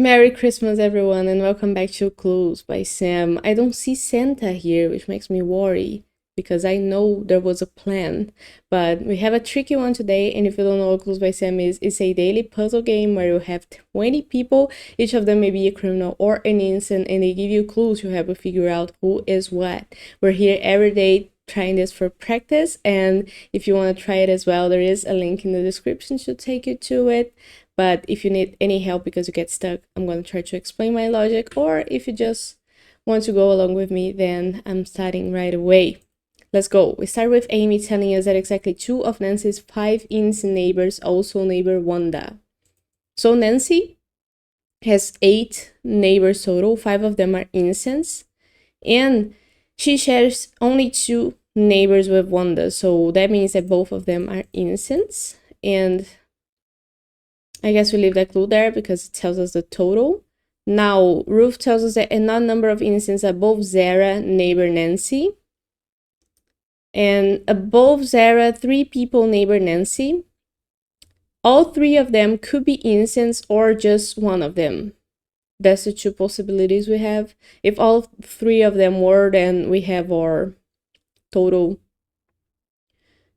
Merry Christmas, everyone, and welcome back to Clues by Sam. I don't see Santa here, which makes me worry because I know there was a plan. But we have a tricky one today, and if you don't know what Clues by Sam is, it's a daily puzzle game where you have 20 people, each of them may be a criminal or an innocent, and they give you clues you have to figure out who is what. We're here every day trying this for practice, and if you want to try it as well, there is a link in the description to take you to it. But if you need any help because you get stuck, I'm going to try to explain my logic. Or if you just want to go along with me, then I'm starting right away. Let's go. We start with Amy telling us that exactly 2 of Nancy's 5 innocent neighbors also neighbor Wanda. So Nancy has 8 neighbors total. 5 of them are innocents. And she shares only 2 neighbors with Wanda. So that means that both of them are innocents. And I guess we leave that clue there because it tells us the total. Now, Ruth tells us that an odd number of innocents above Zara neighbor Nancy. And above Zara, 3 people neighbor Nancy. All 3 of them could be innocents or just one of them. That's the 2 possibilities we have. If all 3 of them were, then we have our total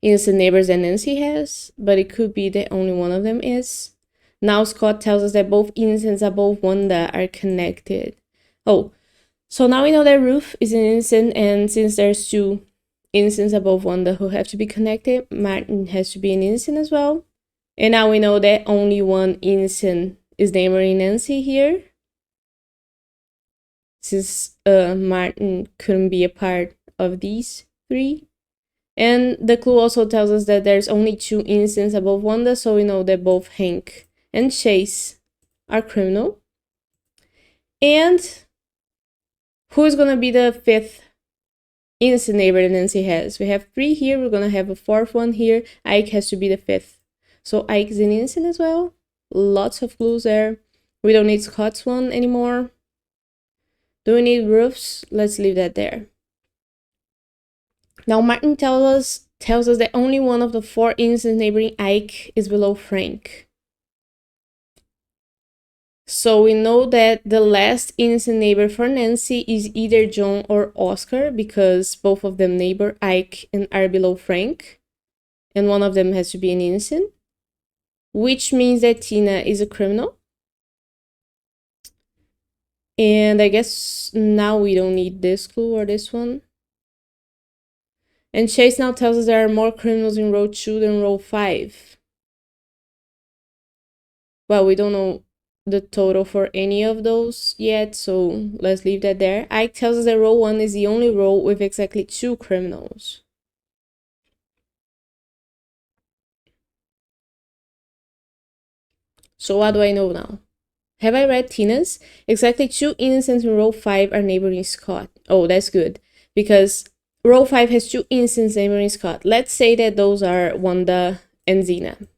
innocent neighbors that Nancy has. But it could be that only one of them is. Now Scott tells us that both innocents above Wanda are connected. Oh, so now we know that Ruth is an innocent, and since there's 2 innocents above Wanda who have to be connected, Martin has to be an innocent as well. And now we know that only one innocent is neighboring Nancy here, since Martin couldn't be a part of these 3. And the clue also tells us that there's only 2 innocents above Wanda, so we know that both Hank and Chase are criminal. And who is gonna be the 5th innocent neighbor that Nancy has? We have 3 here, we're gonna have a 4th one here. Ike has to be the 5th. So Ike is an innocent as well. Lots of clues there. We don't need Scott's one anymore. Do we need Ruth's? Let's leave that there. Now Martin tells us that only one of the 4 innocents neighboring Ike is below Frank. So we know that the last innocent neighbor for Nancy is either John or Oscar because both of them neighbor Ike and are below Frank. And one of them has to be an innocent. Which means that Tina is a criminal. And I guess now we don't need this clue or this one. And Chase now tells us there are more criminals in row 2 than row 5. Well, we don't know the total for any of those yet, so let's leave that there. Ike tells us that row 1 is the only row with exactly 2 criminals. So what do I know now? Have I read Tina's? Exactly 2 innocents in row 5 are neighboring Scott. Oh, that's good, because row 5 has 2 innocents neighboring Scott. Let's say that those are Wanda and Xena.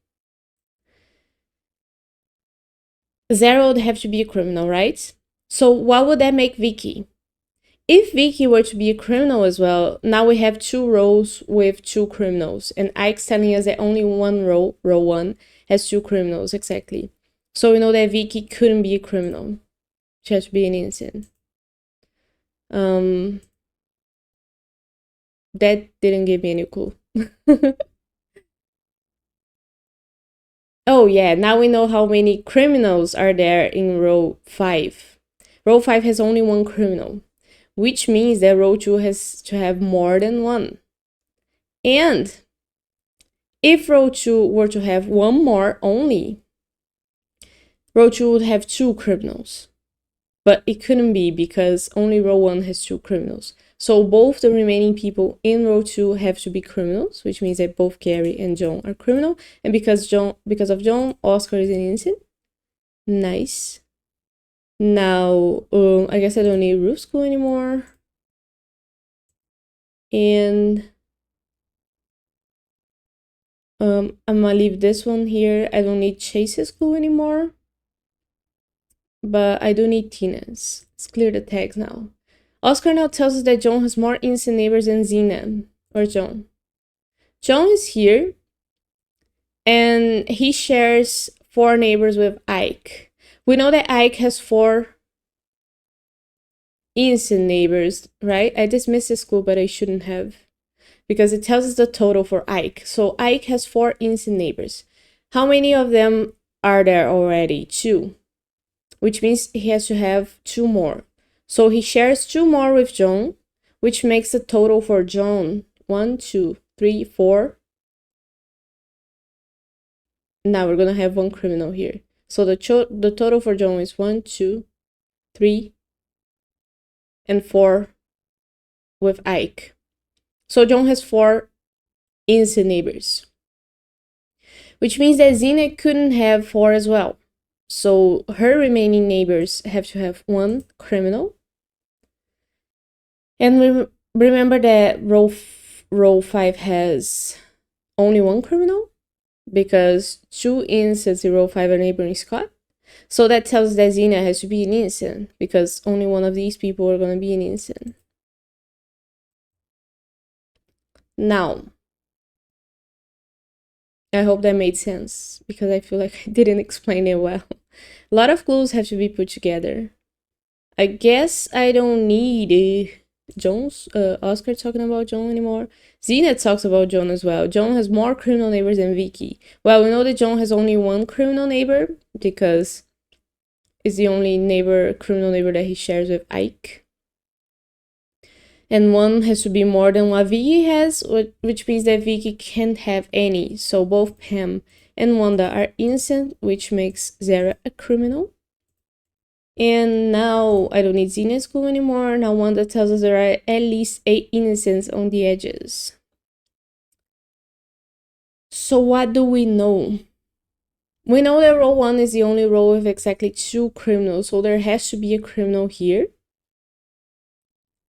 Zara would have to be a criminal, right? So what would that make Vicky? If Vicky were to be a criminal as well, now we have 2 rows with 2 criminals. And Ike's telling us that only one row, row 1, has 2 criminals, exactly. So we know that Vicky couldn't be a criminal. She has to be an innocent. That didn't give me any clue. Oh yeah, now we know how many criminals are there in row 5. Row 5 has only 1 criminal, which means that row 2 has to have more than 1. And if row 2 were to have 1 more only, row 2 would have 2 criminals. But it couldn't be because only row 1 has 2 criminals. So both the remaining people in row 2 have to be criminals, which means that both Gary and John are criminal. And because of John, Oscar is an innocent. Nice. Now, I guess I don't need Ruth's clue anymore. And I'm gonna leave this one here. I don't need Chase's clue anymore. But I do need Tina's. Let's clear the tags now. Oscar now tells us that John has more innocent neighbors than Xena. Or John. John is here. And he shares 4 neighbors with Ike. We know that Ike has 4 innocent neighbors, right? I dismissed this clue, but I shouldn't have, because it tells us the total for Ike. So Ike has 4 innocent neighbors. How many of them are there already? 2, which means he has to have 2 more. So he shares 2 more with John, which makes the total for John 1, 2, 3, 4. Now we're gonna have 1 criminal here. So the total for John is 1, 2, 3, and 4 with Ike. So John has 4 innocent neighbors, which means that Zina couldn't have 4 as well. So her remaining neighbors have to have 1 criminal. And remember that row 5 has only 1 criminal, because 2 innocents in row 5 are neighboring Scott. So that tells us that Zina has to be an innocent, because only one of these people are going to be an innocent. Now, I hope that made sense, because I feel like I didn't explain it well. A lot of clues have to be put together. I guess I don't need Oscar talking about John anymore. Zina talks about John as well. John has more criminal neighbors than Vicky. Well, we know that John has only 1 criminal neighbor, because it's the only criminal neighbor that he shares with Ike. And 1 has to be more than what Vicky has, which means that Vicky can't have any. So both Pam and Wanda are innocent, which makes Zara a criminal. And now I don't need Zina's clue anymore. Now Wanda tells us there are at least 8 innocents on the edges. So what do we know? We know that row 1 is the only row with exactly 2 criminals, so there has to be a criminal here.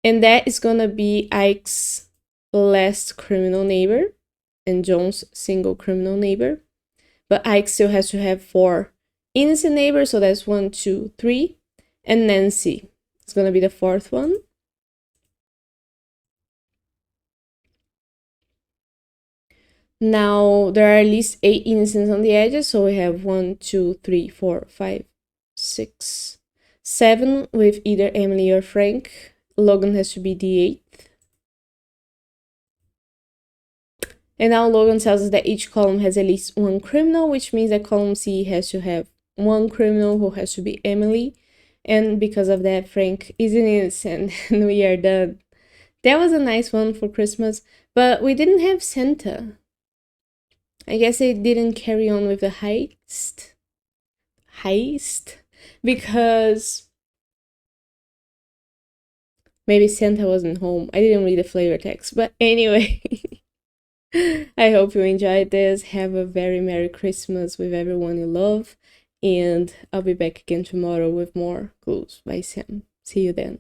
And that is gonna be Ike's last criminal neighbor and John's single criminal neighbor. But Ike still has to have 4 innocent neighbors, so that's 1, 2, 3. And Nancy is gonna be the 4th one. Now there are at least 8 innocents on the edges, so we have 1, 2, 3, 4, 5, 6, 7 with either Emily or Frank. Logan has to be the 8th. And now Logan tells us that each column has at least 1 criminal, which means that column C has to have 1 criminal, who has to be Emily. And because of that, Frank is an innocent, and we are done. That was a nice one for Christmas, but we didn't have Santa. I guess they didn't carry on with the heist, because maybe Santa wasn't home. I didn't read the flavor text, but anyway. I hope you enjoyed this. Have a very Merry Christmas with everyone you love, and I'll be back again tomorrow with more Clues by Sam. See you then.